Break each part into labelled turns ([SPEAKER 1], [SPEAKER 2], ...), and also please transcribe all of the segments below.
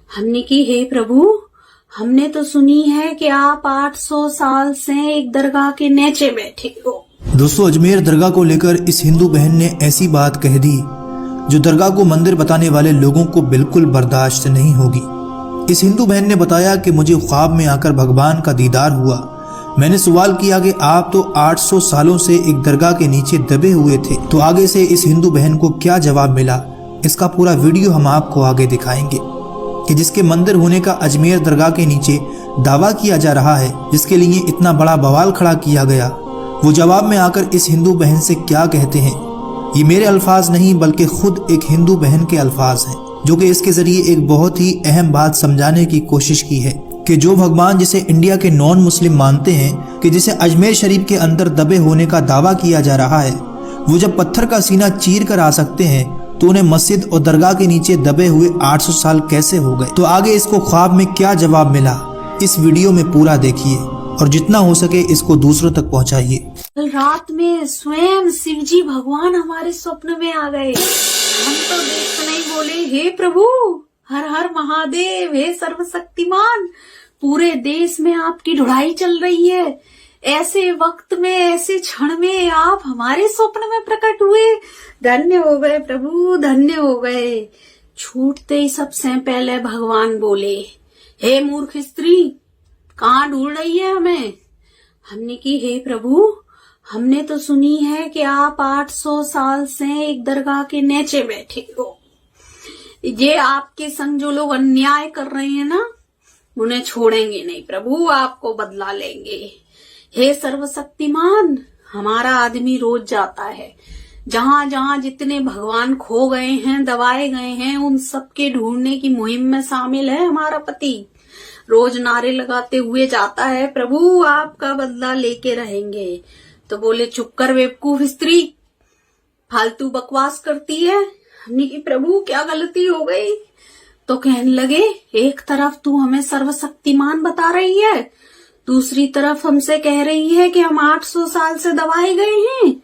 [SPEAKER 1] हमने की हे प्रभु, हमने तो सुनी है कि आप 800 साल से एक दरगाह के नीचे बैठे हो।
[SPEAKER 2] दोस्तों, अजमेर दरगाह को लेकर इस हिंदू बहन ने ऐसी बात कह दी जो दरगाह को मंदिर बताने वाले लोगों को बिल्कुल बर्दाश्त नहीं होगी। इस हिंदू बहन ने बताया कि मुझे ख्वाब में आकर भगवान का दीदार हुआ। मैंने सवाल किया कि आप तो 800 सालों से एक दरगाह के नीचे दबे हुए थे, तो आगे से इस हिंदू बहन को क्या जवाब मिला, इसका पूरा वीडियो हम आपको आगे दिखाएंगे कि जिसके मंदिर होने का अजमेर दरगाह के नीचे दावा किया जा रहा है, जिसके लिए इतना बड़ा बवाल खड़ा किया गया, वो जवाब में आकर इस हिंदू बहन से क्या कहते हैं। ये मेरे अल्फाज नहीं बल्कि खुद एक हिंदू बहन के अल्फाज हैं, जो कि इसके जरिए एक बहुत ही अहम बात समझाने की कोशिश की है कि जो भगवान जिसे इंडिया के नॉन मुस्लिम मानते हैं, कि जिसे अजमेर शरीफ के अंदर दबे होने का दावा किया जा रहा है, वो जब पत्थर का सीना चीर कर आ सकते हैं तो उन्हें मस्जिद और दरगाह के नीचे दबे हुए 800 साल कैसे हो गए। तो आगे इसको ख्वाब में क्या जवाब मिला, इस वीडियो में पूरा देखिए और जितना हो सके इसको दूसरों तक पहुंचाइए।
[SPEAKER 1] कल रात में स्वयं शिवजी भगवान हमारे स्वप्न में आ गए। हम तो देख नहीं बोले, हे प्रभु, हर हर महादेव, हे सर्वशक्तिमान, पूरे देश में आपकी ढुलाई चल रही है। ऐसे वक्त में, ऐसे क्षण में आप हमारे स्वप्न में प्रकट हुए। धन्य हो गए प्रभु, धन्य हो गए। छूटते ही सबसे पहले भगवान बोले, हे मूर्ख स्त्री, कहाँ ढूंढ रही है हमें। हमने की हे प्रभु, हमने तो सुनी है कि आप 800 साल से एक दरगाह के नीचे बैठे हो। ये आपके संग जो लोग अन्याय कर रहे हैं ना, उन्हें छोड़ेंगे नहीं प्रभु, आपको बदला लेंगे। हे सर्वशक्तिमान, हमारा आदमी रोज जाता है, जहां जहां जितने भगवान खो गए हैं, दबाए गए हैं, उन सबके ढूंढने की मुहिम में शामिल है हमारा पति। रोज नारे लगाते हुए जाता है, प्रभु आपका बदला लेके रहेंगे। तो बोले, चुप कर बेवकूफ स्त्री, फालतू बकवास करती है। हमने की प्रभु क्या गलती हो गई। तो कहने लगे, एक तरफ तू हमें सर्वशक्तिमान बता रही है, दूसरी तरफ हमसे कह रही है कि हम 800 साल से दबाए गए हैं,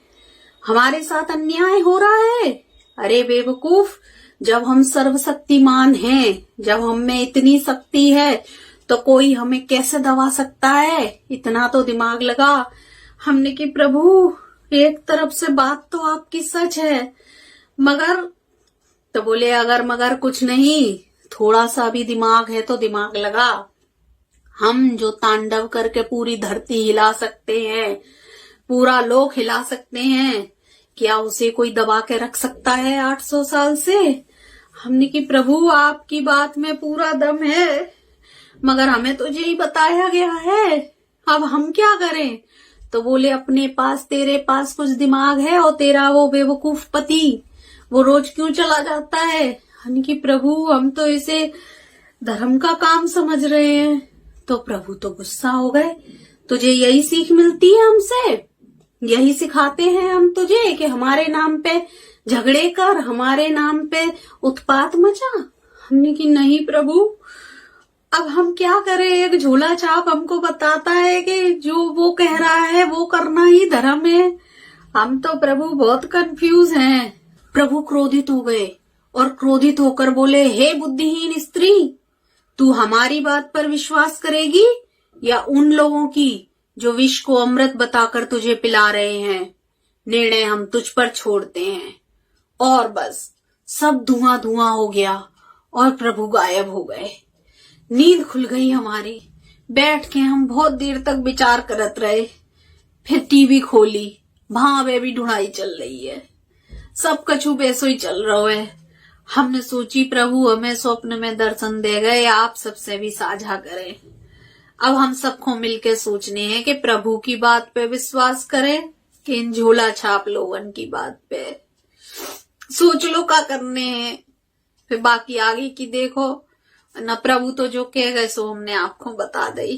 [SPEAKER 1] हमारे साथ अन्याय हो रहा है। अरे बेवकूफ, जब हम सर्वशक्तिमान हैं, जब हम में इतनी शक्ति है, तो कोई हमें कैसे दबा सकता है। इतना तो दिमाग लगा। हमने कि प्रभु, एक तरफ से बात तो आपकी सच है, मगर, तो बोले, अगर मगर कुछ नहीं, थोड़ा सा भी दिमाग है तो दिमाग लगा। हम जो तांडव करके पूरी धरती हिला सकते हैं, पूरा लोक हिला सकते हैं, क्या उसे कोई दबा के रख सकता है 800 साल से। हमने कि प्रभु, आपकी बात में पूरा दम है, मगर हमें तो यही बताया गया है, अब हम क्या करें। तो बोले, अपने पास, तेरे पास कुछ दिमाग है, और तेरा वो बेवकूफ पति, वो रोज क्यों चला जाता है। हमने कि प्रभु, हम तो इसे धर्म का काम समझ रहे हैं। तो प्रभु तो गुस्सा हो गए, तुझे यही सीख मिलती है हमसे, यही सिखाते हैं हम तुझे कि हमारे नाम पे झगड़े कर, हमारे नाम पे उत्पात मचा। हमने कि नहीं प्रभु, अब हम क्या करें। एक झोला छाप हमको बताता है कि जो वो कह रहा है वो करना ही धर्म है। हम तो प्रभु बहुत कंफ्यूज हैं। प्रभु क्रोधित हो गए और क्रोधित होकर बोले, हे बुद्धिहीन स्त्री, तू हमारी बात पर विश्वास करेगी या उन लोगों की जो विष को अमृत बताकर तुझे पिला रहे हैं। निर्णय हम तुझ पर छोड़ते हैं। और बस सब धुआं धुआं हो गया और प्रभु गायब हो गए। नींद खुल गई हमारी। बैठ के हम बहुत देर तक विचार करत रहे। फिर टीवी खोली, वहां वे भी ढूंढाई चल रही है, सब कछु बेसो ही चल रहा है। हमने सोची, प्रभु हमें स्वप्न में दर्शन दे गए, आप सबसे भी साझा करें। अब हम सबको मिलके सोचने हैं कि प्रभु की बात पे विश्वास करें कि इन झोला छाप लोगन की बात पे। सोच लो क्या करने हैं, फिर बाकी आगे की देखो। न प्रभु तो जो कह गए सो हमने आपको बता दी।